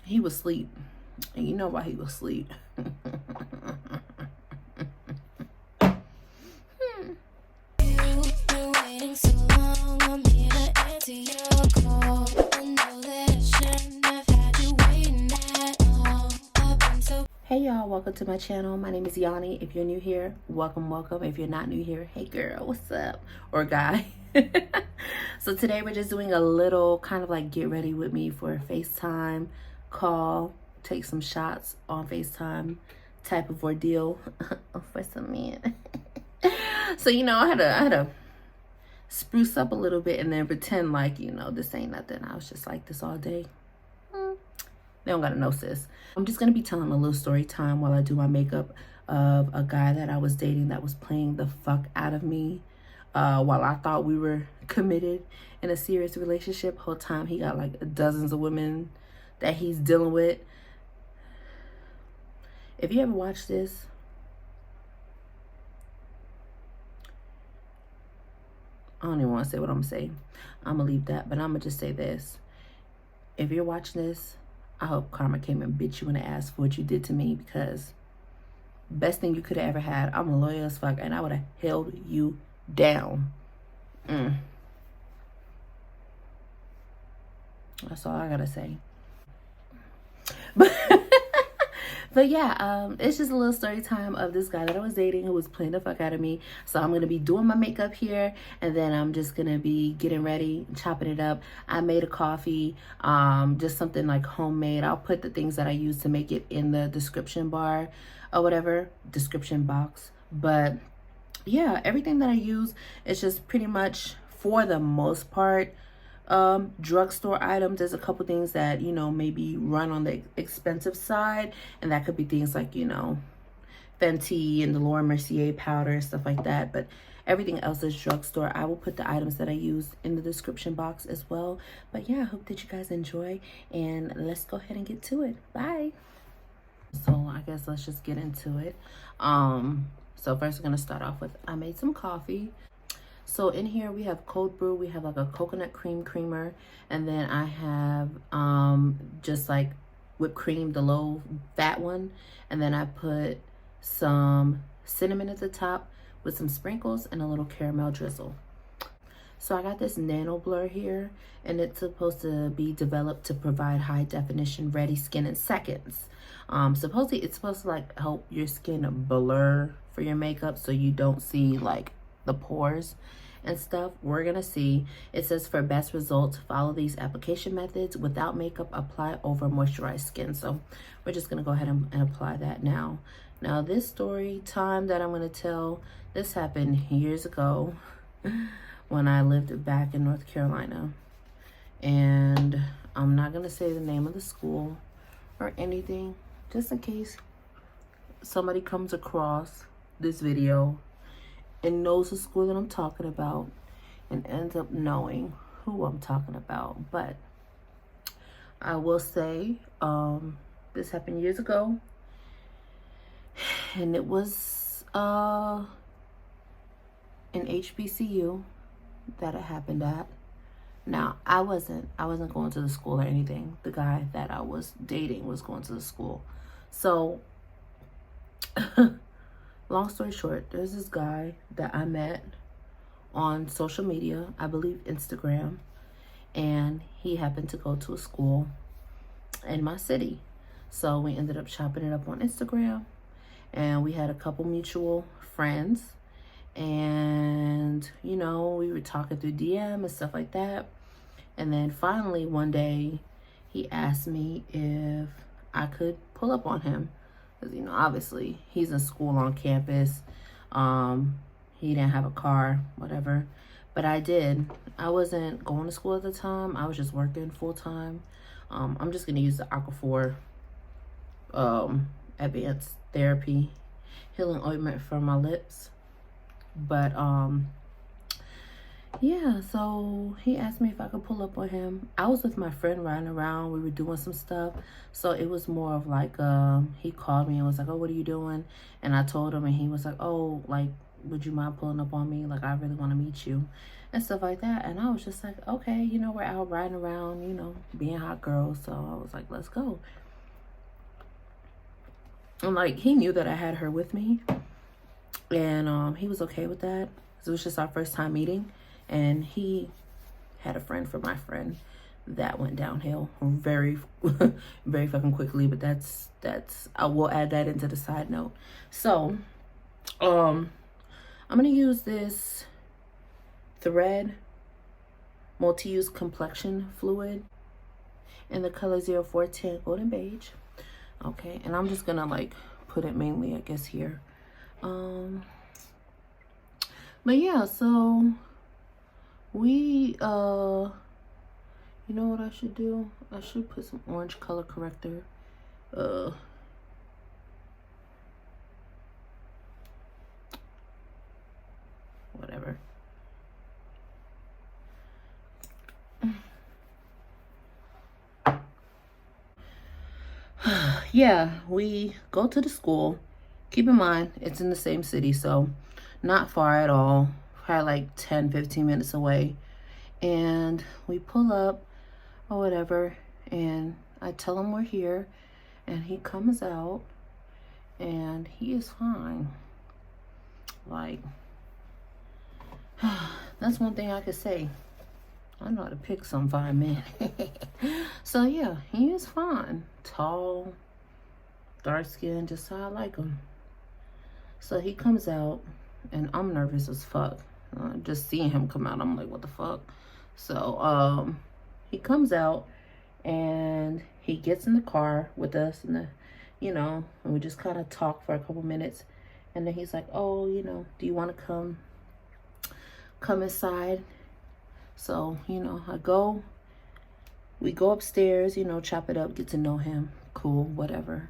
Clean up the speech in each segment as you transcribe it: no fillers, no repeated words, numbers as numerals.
He was asleep. And you know why he was asleep. Hey y'all, welcome to my channel. My name is Yanni. If you're new here, welcome, welcome. If you're not new here, hey girl, what's up? Or guy. So today we're just doing a little kind of like get ready with me for a FaceTime call, take some shots on FaceTime type of ordeal for some men. So you know, I had to spruce up a little bit and then pretend like, you know, this ain't nothing. I was just like this all day. They don't gotta know, sis. I'm just gonna be telling a little story time while I do my makeup of a guy that I was dating that was playing the fuck out of me while I thought we were committed in a serious relationship. Whole time he got like dozens of women that he's dealing with. If you ever watch this, I don't even want to say what I'm gonna say. I'm gonna leave that, but I'm gonna just say this. If you're watching this, I hope karma came and bit you in the ass for what you did to me, because best thing you could have ever had. I'm a loyal as fuck and I would have held you down. That's all I gotta say. But yeah, it's just a little story time of this guy that I was dating who was playing the fuck out of me. So I'm gonna be doing my makeup here, and then I'm just gonna be getting ready, chopping it up. I made a coffee, just something like homemade. I'll put the things that I use to make it in the description bar or whatever, description box. But yeah, everything that I use is just pretty much, for the most part, drugstore items. There's a couple things that, you know, maybe run on the expensive side, and that could be things like, you know, Fenty and the Laura Mercier powder, stuff like that. But everything else is drugstore. I will put the items that I use in the description box as well. But yeah, I hope that you guys enjoy, and let's go ahead and get to it. Bye. So I guess let's just get into it. So first we're gonna start off with, I made some coffee. So in here we have cold brew, we have like a coconut cream creamer, and then I have just like whipped cream, the low fat one, and then I put some cinnamon at the top with some sprinkles and a little caramel drizzle. So I got this nano blur here, and it's supposed to be developed to provide high definition ready skin in seconds. Supposedly it's supposed to like help your skin blur for your makeup so you don't see like the pores and stuff. We're gonna see. It says for best results, follow these application methods. Without makeup, apply over moisturized skin. So we're just gonna go ahead and apply that now. Now this story time that I'm gonna tell, this happened years ago when I lived back in North Carolina. And I'm not gonna say the name of the school or anything, just in case somebody comes across this video and knows the school that I'm talking about and ends up knowing who I'm talking about. But I will say, this happened years ago, and it was an HBCU that it happened at. Now I wasn't going to the school or anything. The guy that I was dating was going to the school. So long story short, there's this guy that I met on social media, I believe Instagram, and he happened to go to a school in my city. So we ended up chopping it up on Instagram, and we had a couple mutual friends, and you know, we were talking through DM and stuff like that. And then finally one day he asked me if I could pull up on him. Because, you know, obviously he's in school on campus. He didn't have a car, whatever. But I did. I wasn't going to school at the time. I was just working full time. I'm just going to use the Aquaphor advanced therapy healing ointment for my lips. But yeah, so he asked me if I could pull up on him. I was with my friend riding around. We were doing some stuff. So it was more of like, he called me and was like, oh, what are you doing? And I told him, and he was like, oh, like, would you mind pulling up on me? Like, I really want to meet you and stuff like that. And I was just like, okay, you know, we're out riding around, you know, being hot girls. So I was like, let's go. And like, he knew that I had her with me, and he was okay with that. So it was just our first time meeting, and he had a friend for my friend. That went downhill very very fucking quickly, but that's I will add that into the side note. So I'm gonna use this Thread multi-use complexion fluid in the color 0410 golden beige. Okay, and I'm just gonna like put it mainly, I guess, here. But yeah, so we you know what I should do? I should put some orange color corrector. Whatever. Yeah, we go to the school. Keep in mind, it's in the same city, so not far at all. Probably like 10-15 minutes away. And we pull up or whatever, and I tell him we're here, and he comes out, and he is fine. Like, that's one thing I could say. I know how to pick some fine men. So yeah, he is fine. Tall, dark skin, just how I like him. So he comes out, and I'm nervous as fuck. Just seeing him come out, I'm like, what the fuck? So he comes out, and he gets in the car with us, and you know, and we just kind of talk for a couple minutes, and then he's like, oh, you know, do you want to come inside? So, you know, we go upstairs, you know, chop it up, get to know him. Cool, whatever.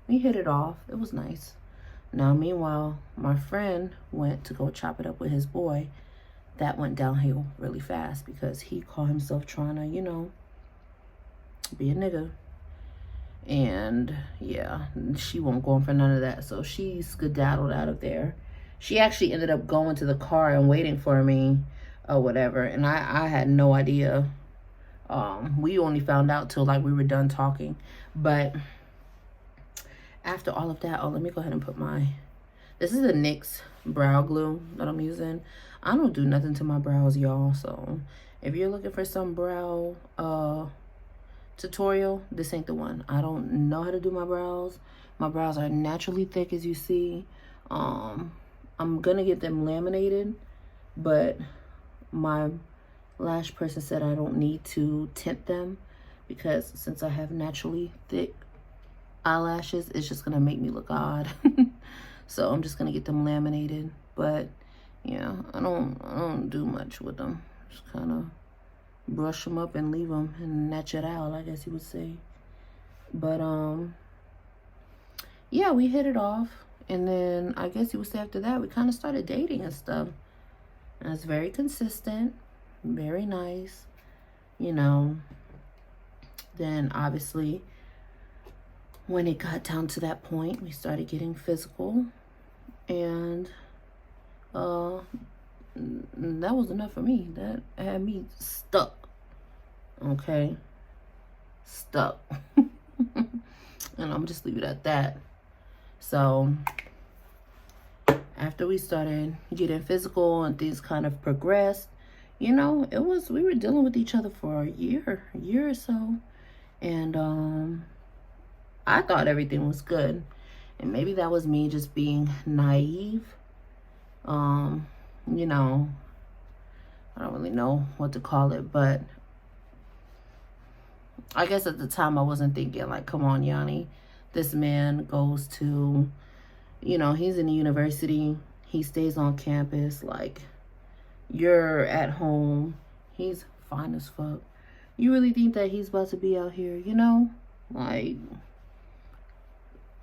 We hit it off. It was nice. Now, meanwhile, my friend went to go chop it up with his boy. That went downhill really fast because he caught himself trying to, you know, be a nigga. And yeah, she won't go in for none of that. So she skedaddled out of there. She actually ended up going to the car and waiting for me or whatever. And I had no idea. We only found out till like we were done talking. But after all of that, oh, let me go ahead and put this is a NYX brow glue that I'm using. I don't do nothing to my brows, y'all. So if you're looking for some brow tutorial, this ain't the one. I don't know how to do my brows. My brows are naturally thick, as you see. I'm gonna get them laminated, but my lash person said I don't need to tint them because since I have naturally thick eyelashes, it's just gonna make me look odd. So I'm just gonna get them laminated. But yeah, I don't do much with them. Just kind of brush them up and leave them and natural, I guess you would say. But yeah, we hit it off, and then I guess you would say after that we kind of started dating and stuff. And it's very consistent, very nice, you know. Then obviously when it got down to that point, we started getting physical, and that was enough for me. That had me stuck. Okay, stuck. And I'm just leave it at that. So after we started getting physical and things kind of progressed, you know, we were dealing with each other for a year or so, and I thought everything was good. And maybe that was me just being naive. You know, I don't really know what to call it, but I guess at the time I wasn't thinking like, come on, Yanni, this man goes to, you know, he's in the university, he stays on campus, like, you're at home, he's fine as fuck. You really think that he's about to be out here, you know, like,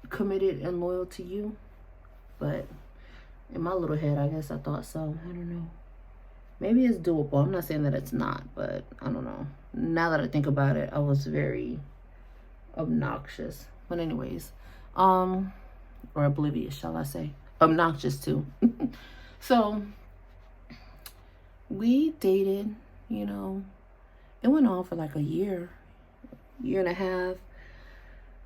committed and loyal to you? But in my little head, I guess I thought so. I don't know. Maybe it's doable. I'm not saying that it's not, but I don't know. Now that I think about it, I was very obnoxious. But anyways, or oblivious, shall I say. Obnoxious too. So we dated, you know, it went on for like a year and a half.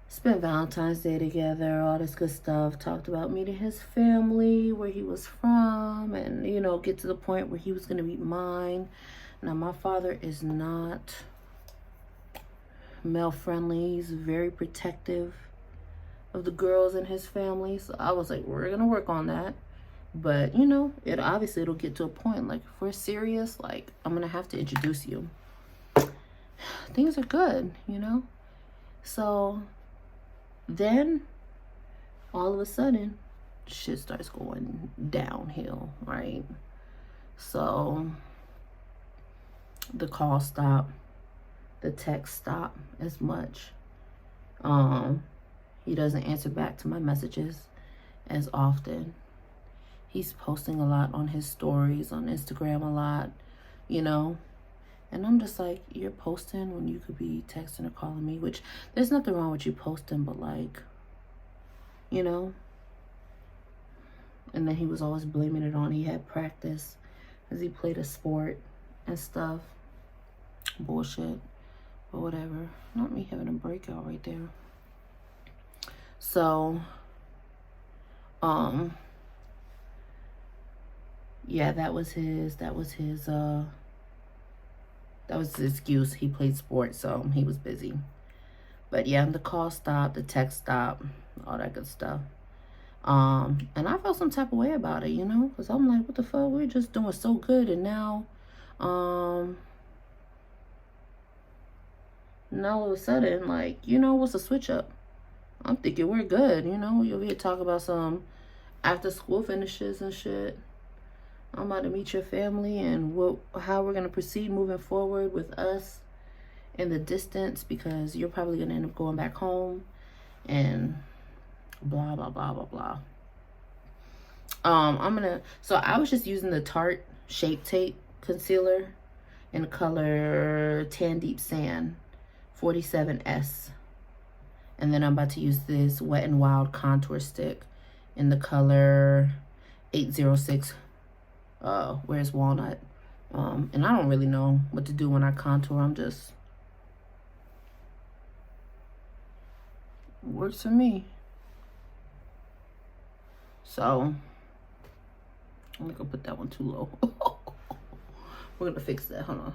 Spent Valentine's Day together, all this good stuff. Talked about meeting his family, where he was from, and, you know, get to the point where he was going to meet mine. Now, my father is not male friendly. He's very protective of the girls in his family. So I was like, we're going to work on that. But, you know, it'll get to a point, like, if we're serious, like, I'm going to have to introduce you. Things are good, you know? So then, all of a sudden, shit starts going downhill, right? So the call stopped, the text stopped as much. He doesn't answer back to my messages as often. He's posting a lot on his stories on Instagram a lot, you know. And I'm just like, you're posting when you could be texting or calling me, which there's nothing wrong with you posting, but like, you know. And then he was always blaming it on he had practice because he played a sport and stuff. Bullshit. But whatever. Not me having a breakout right there. So, yeah, that was his excuse. He played sports, so he was busy. But yeah, the call stopped, the text stopped, all that good stuff. And I felt some type of way about it, you know, because I'm like, what the fuck? We're just doing so good, and now all of a sudden, like, you know, what's the switch up? I'm thinking we're good, you know. You'll hear talk about some after school finishes and shit. I'm about to meet your family and how we're going to proceed moving forward with us in the distance, because you're probably going to end up going back home and blah, blah, blah, blah, blah. So I was just using the Tarte Shape Tape Concealer in color Tan Deep Sand 47S. And then I'm about to use this Wet n Wild Contour Stick in the color 806 Where's Walnut. And I don't really know what to do when I contour. I'm just, works for me. So I'm gonna put that one too low. We're gonna fix that. Hold on.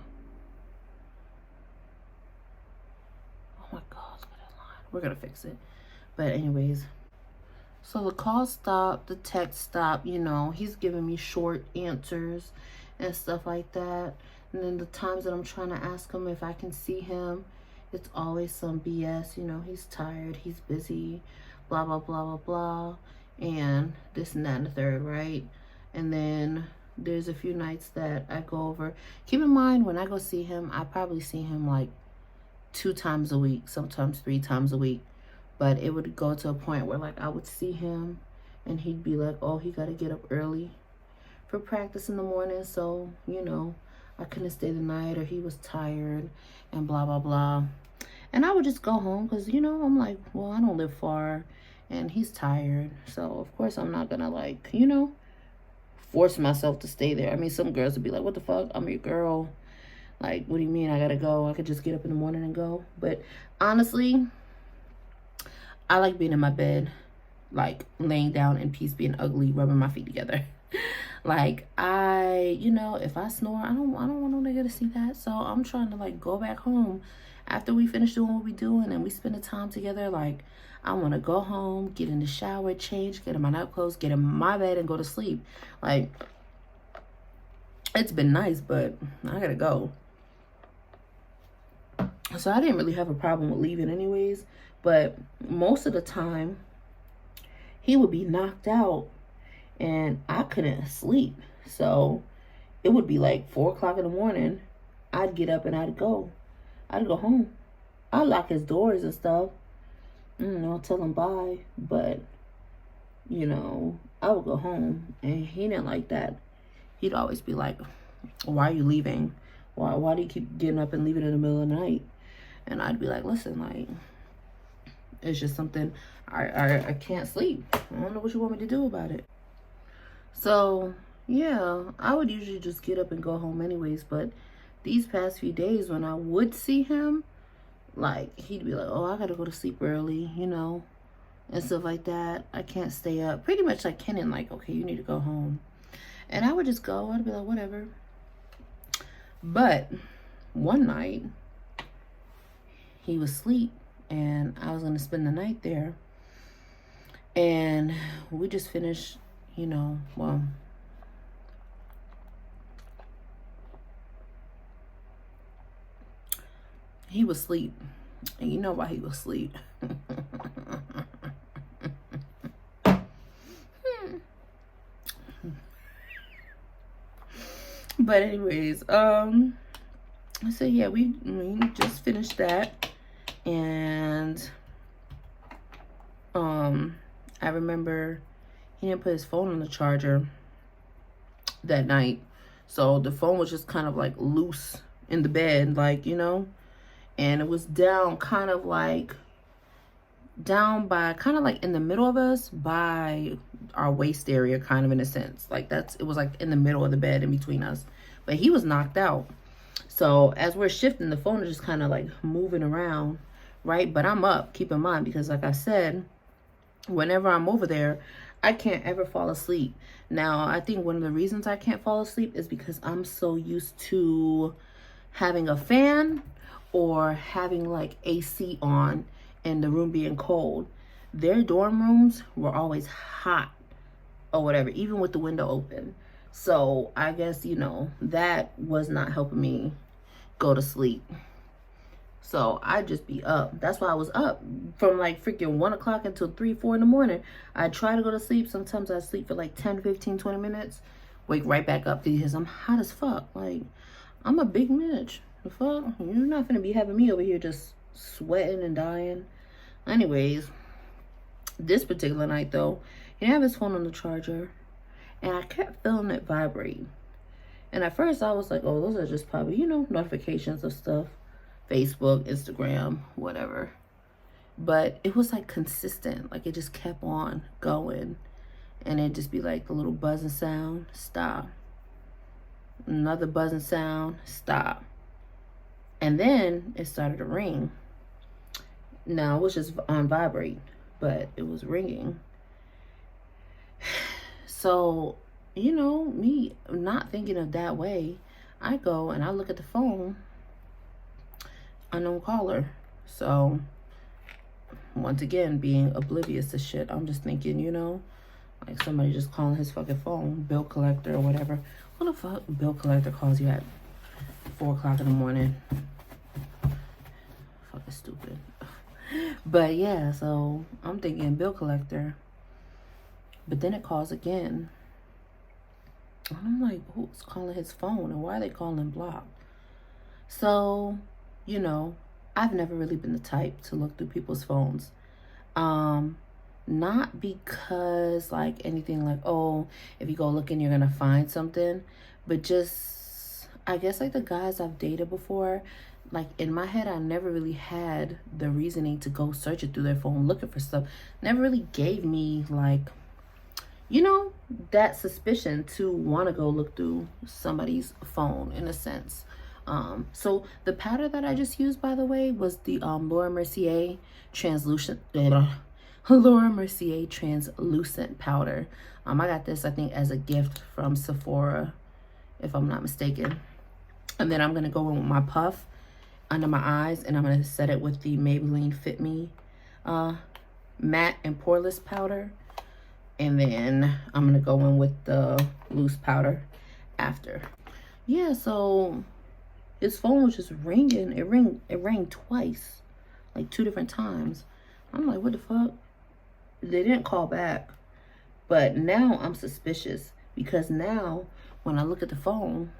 Oh my god, look at that line. We're gonna fix it. But anyways, so the call stopped, the text stopped, you know, he's giving me short answers and stuff like that. And then the times that I'm trying to ask him if I can see him, it's always some BS, you know, he's tired, he's busy, blah, blah, blah, blah, blah, and this and that and the third, right? And then there's a few nights that I go over. Keep in mind, when I go see him, I probably see him like 2 times a week, sometimes 3 times a week. But it would go to a point where, like, I would see him and he'd be like, oh, he got to get up early for practice in the morning. So, you know, I couldn't stay the night, or he was tired and blah, blah, blah. And I would just go home because, you know, I'm like, well, I don't live far and he's tired. So, of course, I'm not going to, like, you know, force myself to stay there. I mean, some girls would be like, what the fuck? I'm your girl. Like, what do you mean I got to go? I could just get up in the morning and go. But honestly, I like being in my bed, like laying down in peace, being ugly, rubbing my feet together. Like, you know, if I snore, I don't want no nigga to see that. So I'm trying to, like, go back home after we finish doing what we doing and we spend the time together. Like, I want to go home, get in the shower, change, get in my night clothes, get in my bed and go to sleep. Like, it's been nice, but I gotta go. So I didn't really have a problem with leaving anyways. But most of the time, he would be knocked out and I couldn't sleep. So it would be like 4 o'clock in the morning. I'd get up and I'd go home. I'd lock his doors and stuff, you know, tell him bye. But, you know, I would go home, and he didn't like that. He'd always be like, why are you leaving? Why do you keep getting up and leaving in the middle of the night? And I'd be like, listen, like, it's just something, I can't sleep. I don't know what you want me to do about it. So yeah, I would usually just get up and go home anyways, but these past few days when I would see him, like, he'd be like, oh, I gotta go to sleep early, you know, and stuff like that. I can't stay up. Pretty much like Kenan, like, okay, you need to go home. And I would just go. I'd be like, whatever. But one night, he was asleep, and I was gonna spend the night there. And we just finished, you know, well, he was asleep. And you know why he was asleep. But anyways, so yeah, we just finished that. And I remember he didn't put his phone on the charger that night. So the phone was just kind of like loose in the bed, like, you know, and it was down kind of like in the middle of us by our waist area, kind of, in a sense. Like it was like in the middle of the bed in between us. But he was knocked out. So as we're shifting, the phone is just kind of like moving around, right? But I'm up, keep in mind, because like I said, whenever I'm over there, I can't ever fall asleep. Now, I think one of the reasons I can't fall asleep is because I'm so used to having a fan or having like AC on and the room being cold. Their dorm rooms were always hot or whatever, even with the window open. So I guess, you know, that was not helping me go to sleep. So I'd just be up. That's why I was up from like freaking 1 o'clock until 3, 4 in the morning. I'd try to go to sleep. Sometimes I'd sleep for like 10, 15, 20 minutes. Wake right back up because I'm hot as fuck. Like, I'm a big bitch. The fuck? You're not gonna be having me over here just sweating and dying. Anyways, this particular night though, he didn't have his phone on the charger. And I kept feeling it vibrate. And at first I was like, oh, those are just probably, you know, notifications of stuff. Facebook, Instagram, whatever. But it was like consistent. Like it just kept on going. And it'd just be like the little buzzing sound, stop. Another buzzing sound, stop. And then it started to ring. Now it was just on vibrate, but it was ringing. So, you know, me not thinking of that way, I go and I look at the phone, unknown caller. So, once again, being oblivious to shit, I'm just thinking, you know, like somebody just calling his fucking phone, bill collector or whatever. What the fuck bill collector calls you at 4 o'clock in the morning? Fucking stupid. But yeah, so I'm thinking bill collector. But then it calls again. And I'm like, who's calling his phone? And why are they calling block? So, you know, I've never really been the type to look through people's phones. Not because like anything like, oh, if you go looking, you're going to find something. But just, I guess like the guys I've dated before, like in my head, I never really had the reasoning to go search it through their phone looking for stuff. Never really gave me like, you know, that suspicion to want to go look through somebody's phone in a sense. So the powder that I just used, by the way, was the Laura Mercier translucent powder. I got this, I think, as a gift from Sephora, if I'm not mistaken. And then I'm gonna go in with my puff under my eyes, and I'm gonna set it with the Maybelline Fit Me matte and poreless powder. And then I'm gonna go in with the loose powder after. Yeah, so his phone was just ringing. It rang twice, like 2 different times. I'm like, what the fuck? They didn't call back. But now I'm suspicious because now when I look at the phone,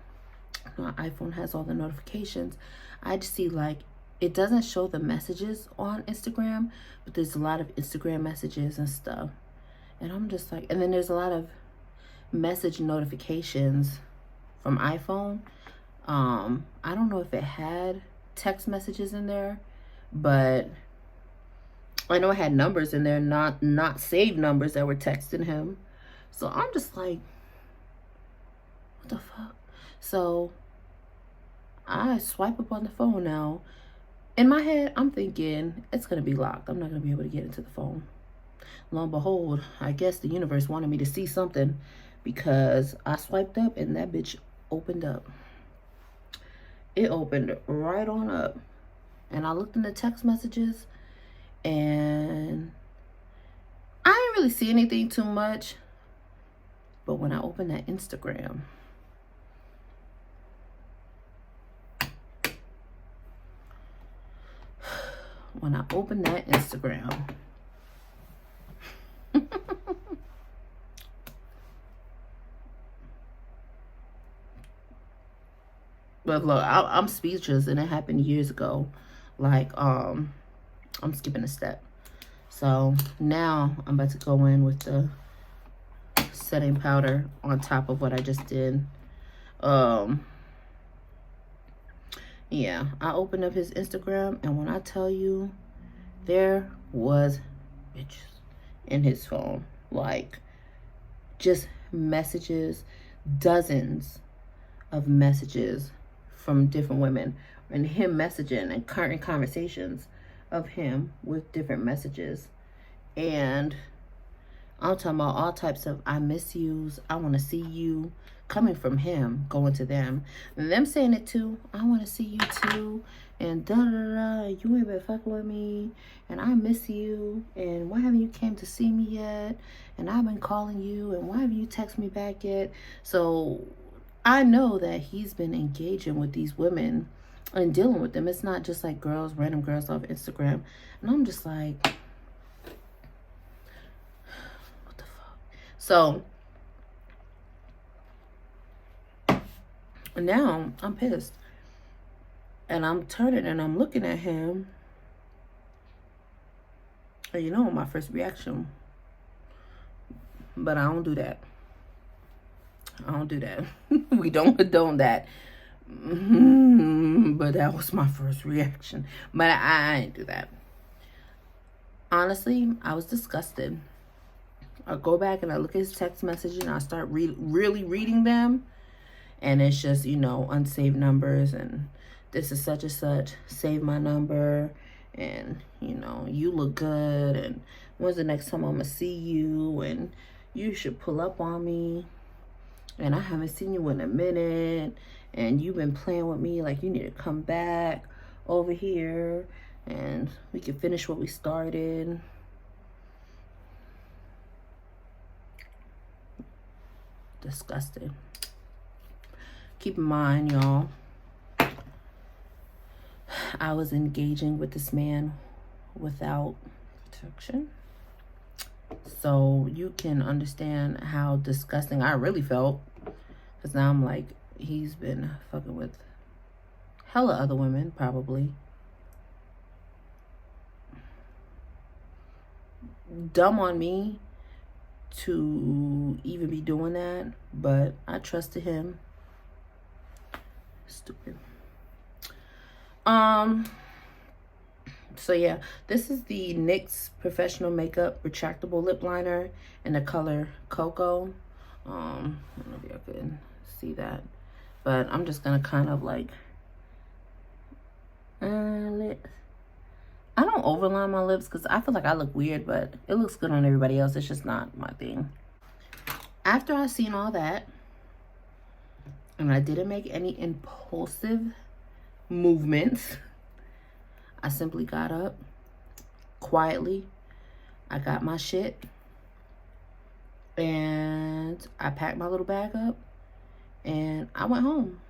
my iPhone has all the notifications. I just see like, it doesn't show the messages on Instagram, but there's a lot of Instagram messages and stuff. And I'm just like, and then there's a lot of message notifications from iPhone. I don't know if it had text messages in there, but I know it had numbers in there, not saved numbers that were texting him. So I'm just like, what the fuck? So I swipe up on the phone now. In my head, I'm thinking it's going to be locked. I'm not going to be able to get into the phone. Lo and behold, I guess the universe wanted me to see something, because I swiped up and that bitch opened up. It opened right on up. And I looked in the text messages and I didn't really see anything too much. But when I opened that Instagram, but look, I'm speechless, and it happened years ago. Like, I'm skipping a step. So now I'm about to go in with the setting powder on top of what I just did. Yeah, I opened up his Instagram, and when I tell you, there was bitches in his phone. Like, just messages, dozens of messages from different women, and him messaging, and current conversations of him with different messages. And I'm talking about all types of I miss yous, I want to see you, coming from him, going to them. And them saying it too, I want to see you too, and da da da, you ain't been fucking with me, and I miss you, and why haven't you came to see me yet, and I've been calling you, and why haven't you texted me back yet? So I know that he's been engaging with these women and dealing with them. It's not just like girls, random girls off Instagram. And I'm just like, what the fuck? So now I'm pissed. And I'm turning and I'm looking at him. And you know my first reaction. But I don't do that. I don't do that. We don't condone that. But that was my first reaction. But I didn't do that. Honestly, I was disgusted. I go back and I look at his text message and I start really reading them. And it's just, you know, unsaved numbers, and this is such and such, save my number, and, you know, you look good, and when's the next time I'm gonna see you, and you should pull up on me, and I haven't seen you in a minute, and you've been playing with me, like you need to come back over here, and we can finish what we started. Disgusting. Keep in mind, y'all, I was engaging with this man without protection. So you can understand how disgusting I really felt. Because now I'm like, he's been fucking with hella other women, probably. Dumb on me to even be doing that. But I trusted him. Stupid. So yeah, this is the NYX Professional Makeup Retractable Lip Liner in the color Cocoa. I don't know if y'all can see that, but I'm just gonna kind of like I don't overline my lips because I feel like I look weird, but it looks good on everybody else. It's just not my thing. After I seen all that, and I didn't make any impulsive movements, I simply got up quietly. I got my shit and I packed my little bag up and I went home.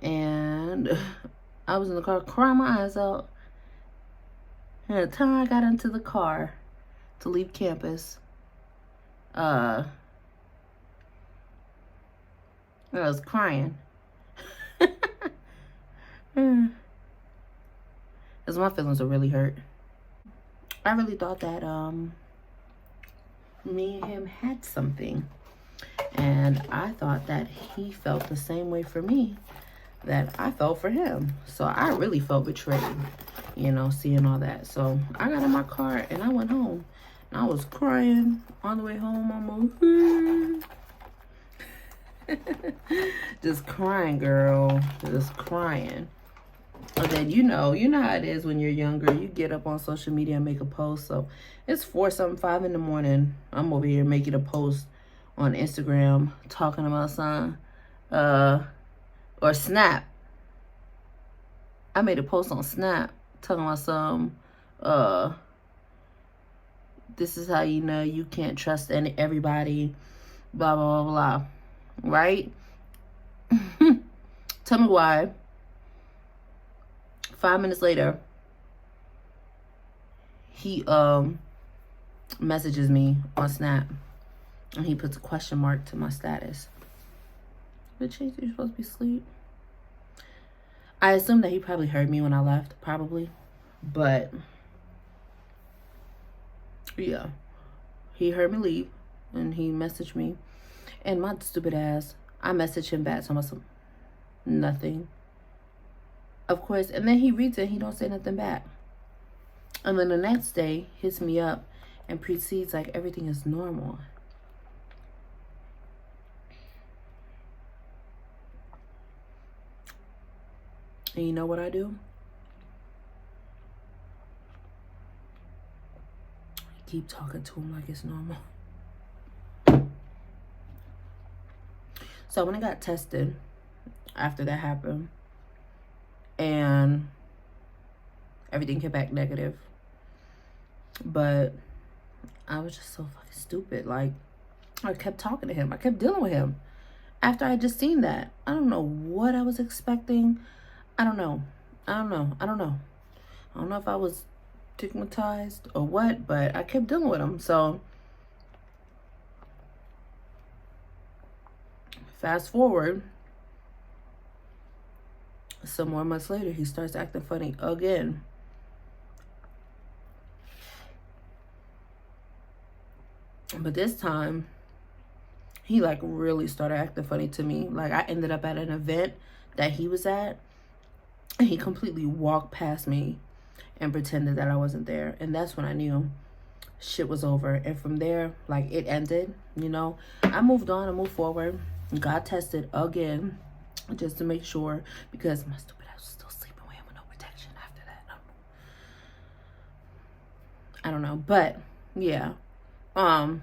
And I was in the car crying my eyes out. And the time I got into the car to leave campus, I was crying. Because my feelings are really hurt. I really thought that me and him had something. And I thought that he felt the same way for me that I felt for him. So I really felt betrayed, you know, seeing all that. So I got in my car and I went home. And I was crying on the way home almost. Just crying, girl. Just crying. And then you know how it is when you're younger. You get up on social media and make a post. So it's 4 something, 5 in the morning. I'm over here making a post on Instagram talking about something. Or Snap. I made a post on Snap talking about some this is how you know you can't trust everybody, blah blah blah blah. Right? Tell me why 5 minutes later he messages me on Snap and he puts a question mark to my status. Bitch, you're supposed to be asleep. I assume that he probably heard me when I left, probably. But yeah, he heard me leave and he messaged me. And my stupid ass, I messaged him back, so I'm like, nothing. Of course, and then he reads it, he don't say nothing back. And then the next day, hits me up and proceeds like everything is normal. And you know what I do? I keep talking to him like it's normal. So when I got tested, after that happened, and everything came back negative, but I was just so fucking stupid. Like, I kept talking to him. I kept dealing with him. After I just seen that, I don't know what I was expecting. I don't know if I was stigmatized or what, but I kept dealing with him. So fast forward some more months later, he starts acting funny again. But this time he like really started acting funny to me. Like, I ended up at an event that he was at, and he completely walked past me and pretended that I wasn't there. And that's when I knew shit was over. And from there, like, it ended, you know. I moved on and moved forward. Got tested again just to make sure, because my stupid ass was still sleeping with him with no protection after that. I don't know. But yeah,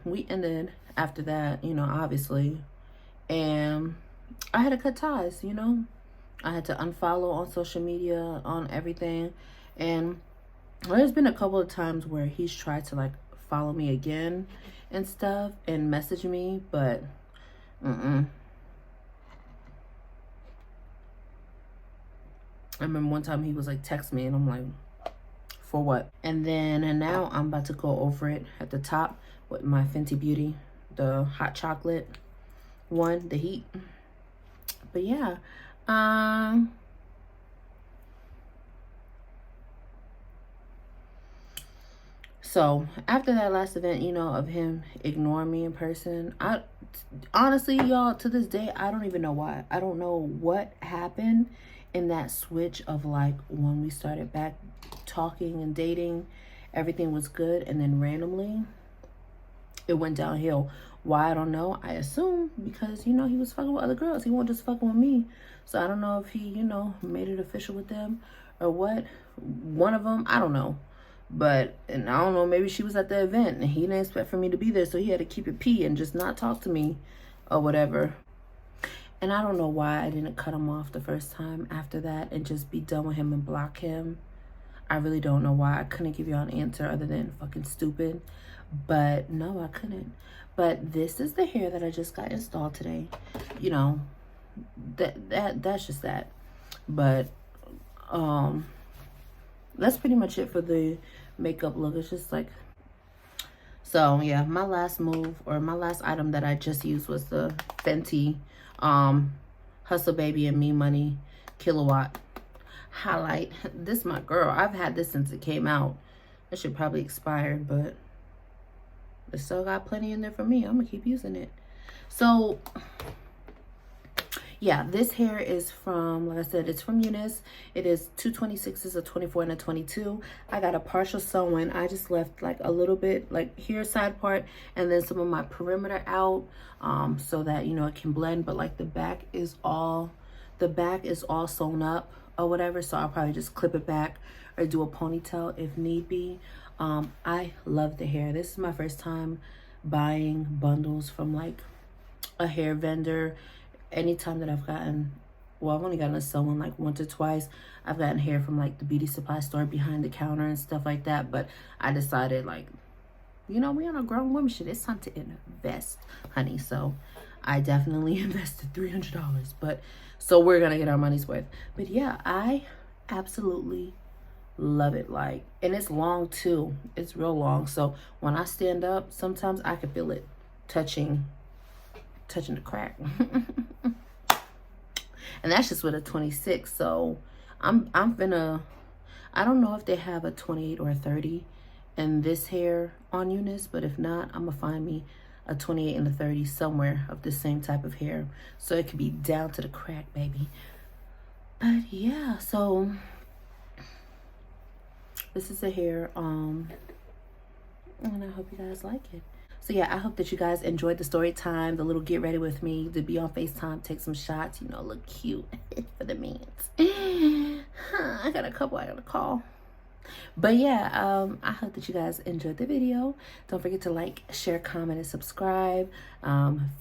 we ended after that, you know, obviously. And I had to cut ties, you know. I had to unfollow on social media, on everything. And there's been a couple of times where he's tried to like follow me again and stuff and message me, but I remember one time he was like, text me, and I'm like, for what? And now I'm about to go over it at the top with my Fenty Beauty, the hot chocolate one, the heat. But yeah, so after that last event, you know, of him ignoring me in person, I honestly, y'all, to this day, I don't even know why. I don't know what happened in that switch of like when we started back talking and dating, everything was good, and then randomly it went downhill. Why? I don't know. I assume because, you know, he was fucking with other girls. He wasn't just fucking with me. So I don't know if he, you know, made it official with them or what. One of them, I don't know. But, and I don't know, maybe she was at the event and he didn't expect for me to be there, so he had to keep it P and just not talk to me or whatever. And I don't know why I didn't cut him off the first time after that and just be done with him and block him. I really don't know why. I couldn't give y'all an answer other than fucking stupid. But no, I couldn't. But this is the hair that I just got installed today. You know, that's just that. But that's pretty much it for the makeup look. It's just like, so yeah, my last move, or my last item that I just used was the Fenty Hustle Baby and Me Money Kilowatt highlight. This my girl. I've had this since it came out. It should probably expire, but it still got plenty in there for me. I'm gonna keep using it. So yeah, this hair is from, like I said, it's from Eunice. It is 226s, a 24 and a 22. I got a partial sewing. I just left like a little bit, like here side part, and then some of my perimeter out, so that, you know, it can blend. But like the back is all sewn up or whatever, so I'll probably just clip it back or do a ponytail if need be. I love the hair. This is my first time buying bundles from like a hair vendor. Anytime that I've gotten, well, I've only gotten a sewing like once or twice. I've gotten hair from like the beauty supply store behind the counter and stuff like that. But I decided, like, you know, we on a grown woman shit. It's time to invest, honey. So I definitely invested $300. But so we're gonna get our money's worth. But yeah, I absolutely love it. Like, and it's long too. It's real long. So when I stand up, sometimes I can feel it touching the crack. And that's just with a 26. So I'm gonna, I don't know if they have a 28 or a 30 in this hair on Eunice, but if not, I'm gonna find me a 28 and a 30 somewhere of the same type of hair, so it could be down to the crack, baby. But yeah, so this is the hair, and I hope you guys like it. So yeah, I hope that you guys enjoyed the story time, the little get ready with me, to be on FaceTime, take some shots, you know, look cute for the mans. I got a couple I gotta call. But yeah, I hope that you guys enjoyed the video. Don't forget to like, share, comment, and subscribe.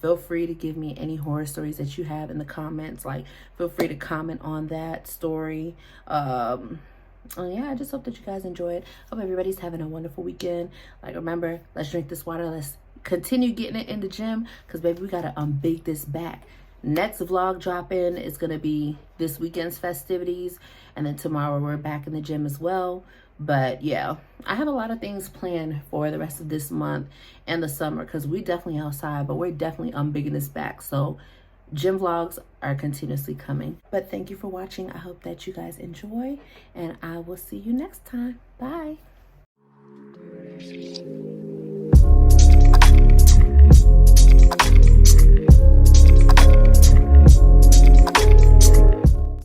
Feel free to give me any horror stories that you have in the comments. Like, feel free to comment on that story. Yeah, I just hope that you guys enjoy it. Hope everybody's having a wonderful weekend. Like, remember, let's drink this water. Let's continue getting it in the gym, because baby, we gotta bake this back. Next vlog dropping is gonna be this weekend's festivities, and then tomorrow we're back in the gym as well. But yeah, I have a lot of things planned for the rest of this month and the summer, because we definitely outside, but we're definitely bigging this back. So gym vlogs are continuously coming. But thank you for watching. I hope that you guys enjoy, and I will see you next time. Bye.